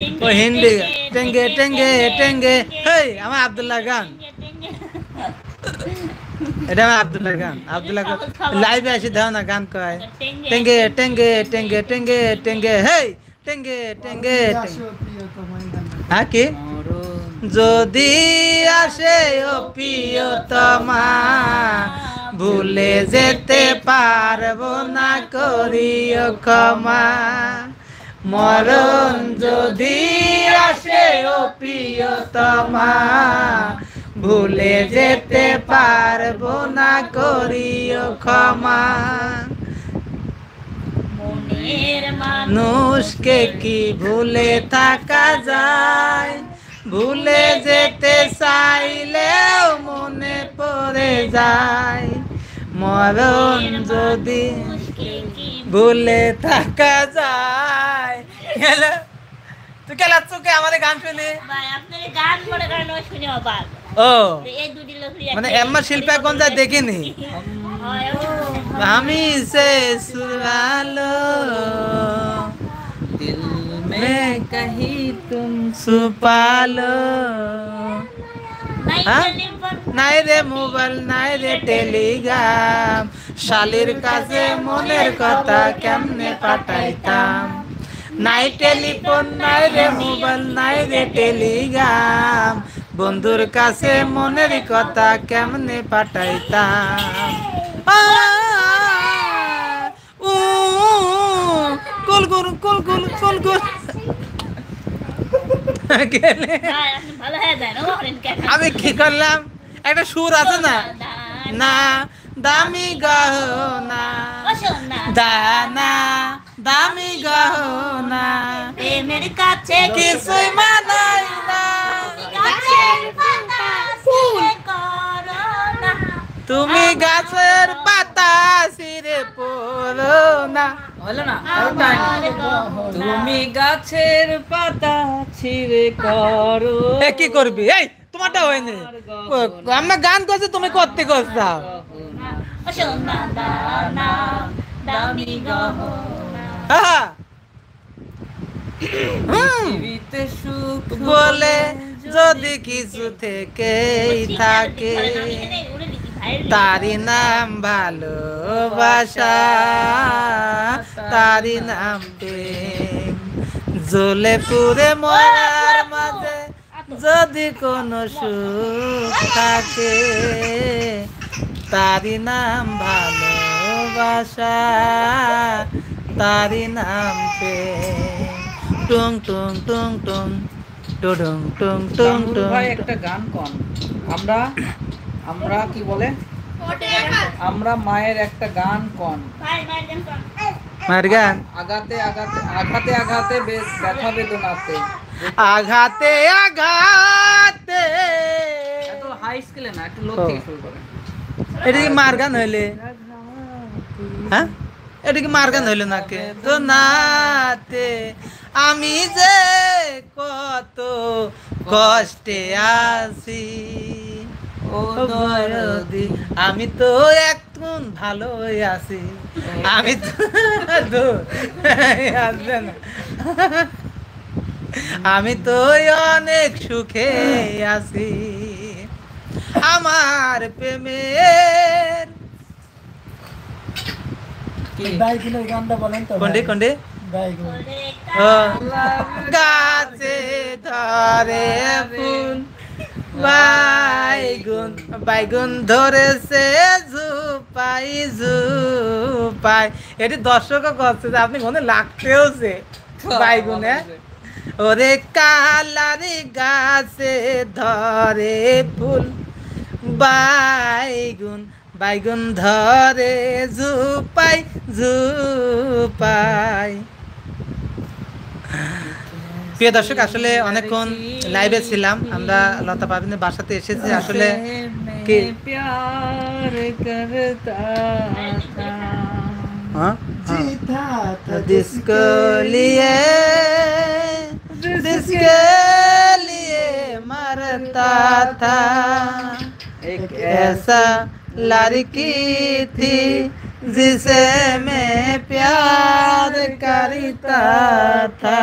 ও হিন্দি টেঙ্গে টেঙ্গে টেঙ্গে হেই আমার আব্দুল্লাহ গান এটা আমার আব্দুল্লাহ গান আব্দুল্লাহ লাইভে আসি দাও না গান কয় টেঙ্গে টেঙ্গে টেঙ্গে টেঙ্গে টেঙ্গে হেই টেঙ্গে টেঙ্গে হ্যাঁ কি যদি আসে ও প্রিয়তমা ভুলে যেতে পারবো না করিও ক্ষমা মরণ যদি আসে ও প্রিয়তমা ভুলে যেতে পারবো না করিও ক্ষমা মানুষকে কি ভুলে থাকা যায় ভুলে যেতে চাইলেও মনে পড়ে যায় মরণ যদি ভুলে থাকা যায় তুই কেলা চোখে আমাদের গান শুনি ও মানে এম্মা শিল্পাগঞ্জ দেখিনি আমি সে সুরালো দিল মে কহি তুম সুপালো নাই রে মোবাইল নাই রে টেলিগ্রাম শালির কাছে মনের কথা কেমনে পাঠাইতাম নাই টেলিফোন নাই রে মোবাইল নাই রে টেলিগ্রাম বন্ধুর কাছে মনের কথা কেমনে পাঠাইতাম কুল কুল কুল কুল কুল কুল আমি কি করলাম একটা সুর আছে না না দামি গহনা দানা দামি গহনা প্রেমের কাছে কিছুই মানাই না তুমি গাছের পাতা ছিঁড়ে পড়ো না হলো না তুমি গাছের পাতা ছিঁড়ে করো কি করবি এই তোমারটা হয়নি আমরা গান করছি তুমি করতে করছো সুখ বলে যদি কিছু থেকেই থাকে তারি নাম ভালোবাসা তারি নাম প্রেম জ্বলে পুরে মরার মাঝে যদি কোনো সুখ থাকে তারি নাম ভালোবাসা তারি নাম প্রেম টুং টুং টুং টুং টুং টুং টুং টুং ভাই একটা গান কোন আমরা আমরা কি বলে আমরা মায়ের একটা গান কোন মায়ের গান আঘাতে আঘাতে আঘাতে আঘাতে ব্যথা বেদনাতে আঘাতে আঘাতে এত হাই স্কেলে না একটু লো থেকে শুরু করে এটা কি মার গান হইলে হ্যাঁ এটা কি মার গান হইলো নাকি তো নাতে আমি যে কত কষ্টে আছি ও দরদি আমি তো এখন ভালো আছি আমি তো আসবে না আমি তো অনেক সুখে আছি আমার প্রেমের কোনটি কোনটি গাছে ধরে ফুল বাইগুন বাইগুন ধরেছে ঝুপাই ঝুপাই এটি দর্শকও করছে যে আপনি কোনে লাগতেওছে বাইগুনে ওরে কালারি গাছে ধরে ফুল বাইগুন বাইগুন ধরে ঝুপাই ঝুপাই প্রিয় দর্শক আসলে অনেকক্ষণ লাইভে ছিলাম আমরা লতা পারভিনের বাসাতে এসেছি আসলে কি প্যার করতা থা जिसको लिए मरता था एक ऐसा लड़की थी जिसे मैं प्यार करता था